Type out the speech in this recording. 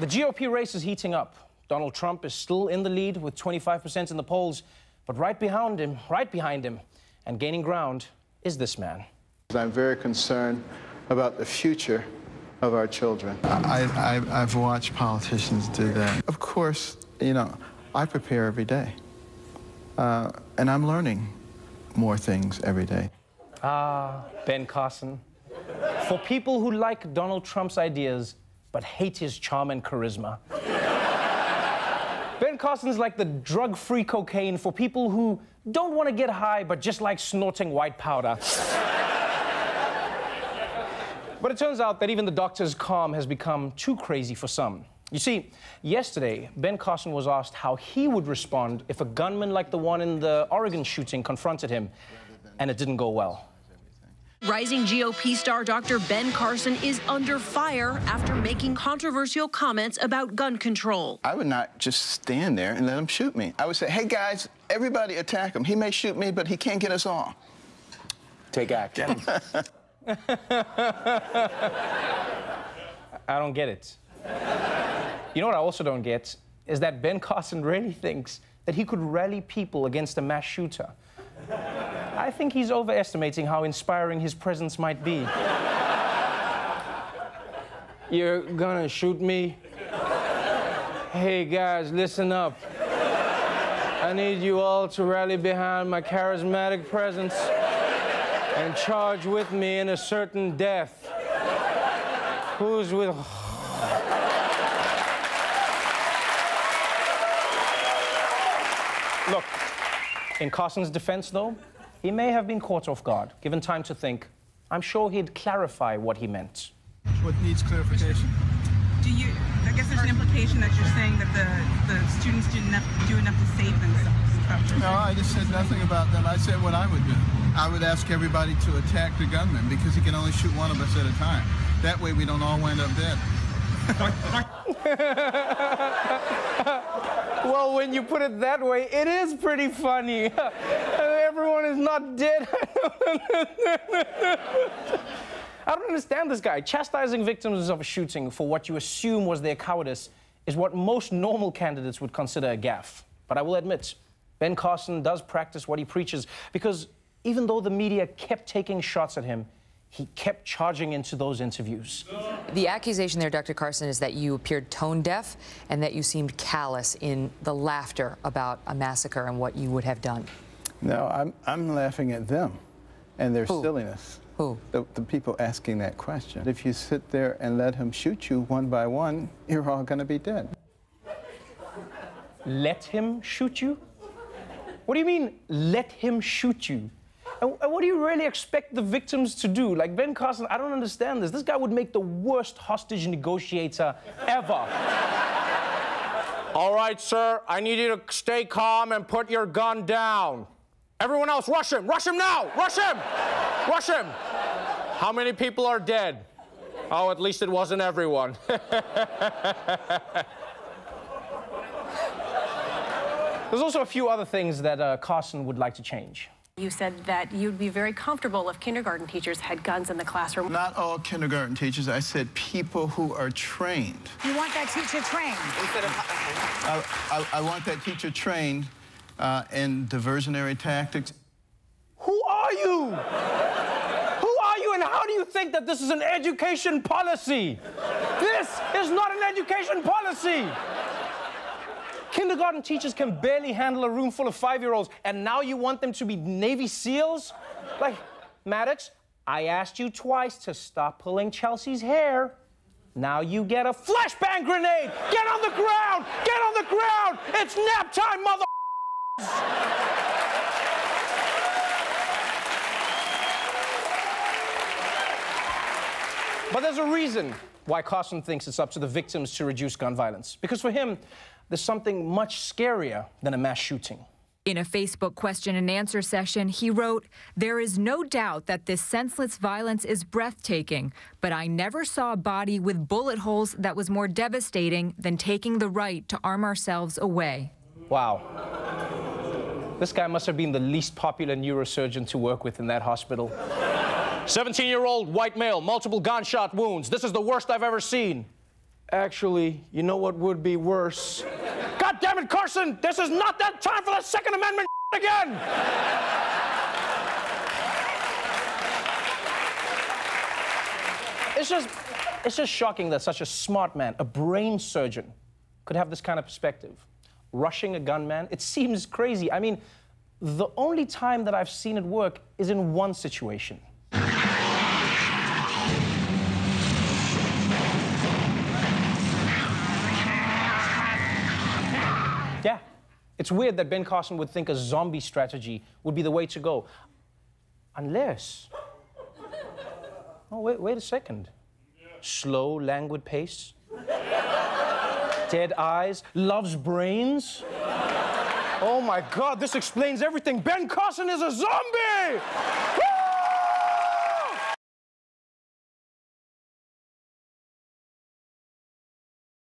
The GOP race is heating up. Donald Trump is still in the lead with 25% in the polls, but right behind him, and gaining ground is this man. I'm very concerned about the future of our children. I've watched politicians do that. Of course, you know, I prepare every day, and I'm learning more things every day. Ben Carson. For people who like Donald Trump's ideas, but hate his charm and charisma. Ben Carson's like the drug-free cocaine for people who don't want to get high, but just like snorting white powder. But it turns out that even the doctor's calm has become too crazy for some. You see, yesterday, Ben Carson was asked how he would respond if a gunman like the one in the Oregon shooting confronted him, and it didn't go well. Rising GOP star Dr. Ben Carson is under fire after making controversial comments about gun control. I would not just stand there and let him shoot me. I would say, hey, guys, everybody attack him. He may shoot me, but he can't get us all. Take action. I don't get it. You know what I also don't get is that Ben Carson really thinks that he could rally people against a mass shooter. I think he's overestimating how inspiring his presence might be. You're gonna shoot me? Hey guys, listen up. I need you all to rally behind my charismatic presence and charge with me in a certain death. Who's with... Look, in Carson's defense, though, he may have been caught off guard. Given time to think, I'm sure he'd clarify what he meant. What needs clarification? I guess there's an implication that you're saying that the students didn't do enough to save themselves. No, I just said nothing about them. I said what I would do. I would ask everybody to attack the gunman because he can only shoot one of us at a time. That way we don't all wind up dead. Well, when you put it that way, it is pretty funny. Everyone is not dead. I don't understand this guy. Chastising victims of a shooting for what you assume was their cowardice is what most normal candidates would consider a gaffe. But I will admit, Ben Carson does practice what he preaches, because even though the media kept taking shots at him, he kept charging into those interviews. The accusation there, Dr. Carson, is that you appeared tone-deaf and that you seemed callous in the laughter about a massacre and what you would have done. No, I'm laughing at them and their Who? silliness. Who? The people asking that question. If you sit there and let him shoot you one by one, you're all going to be dead. Let him shoot you? What do you mean, let him shoot you? And what do you really expect the victims to do? Like, Ben Carson, I don't understand this. This guy would make the worst hostage negotiator ever. All right, sir, I need you to stay calm and put your gun down. Everyone else, rush him! Rush him now! Rush him! Rush him! How many people are dead? Oh, at least it wasn't everyone. There's also a few other things that Carson would like to change. You said that you'd be very comfortable if kindergarten teachers had guns in the classroom. Not all kindergarten teachers. I said people who are trained. You want that teacher trained? I want that teacher trained in diversionary tactics. Who are you? Who are you, and how do you think that this is an education policy? This is not an education policy. Kindergarten teachers can barely handle a room full of 5-year-olds, and now you want them to be Navy SEALs? Like, Maddox, I asked you twice to stop pulling Chelsea's hair. Now you get a flashbang grenade! Get on the ground! Get on the ground! It's nap time, mother... But there's a reason why Carson thinks it's up to the victims to reduce gun violence. Because for him, there's something much scarier than a mass shooting. In a Facebook question and answer session, he wrote, "There is no doubt that this senseless violence is breathtaking, but I never saw a body with bullet holes that was more devastating than taking the right to arm ourselves away." Wow. This guy must have been the least popular neurosurgeon to work with in that hospital. 17-year-old white male, multiple gunshot wounds. This is the worst I've ever seen. Actually, you know what would be worse? God damn it, Carson! This is not that time for the Second Amendment again! It's just shocking that such a smart man, a brain surgeon, could have this kind of perspective. Rushing a gunman, it seems crazy. I mean, the only time that I've seen it work is in one situation. Yeah, it's weird that Ben Carson would think a zombie strategy would be the way to go. Unless... Oh, wait a second. Slow, languid pace. Dead eyes. Loves brains. Oh my God, this explains everything. Ben Carson is a zombie!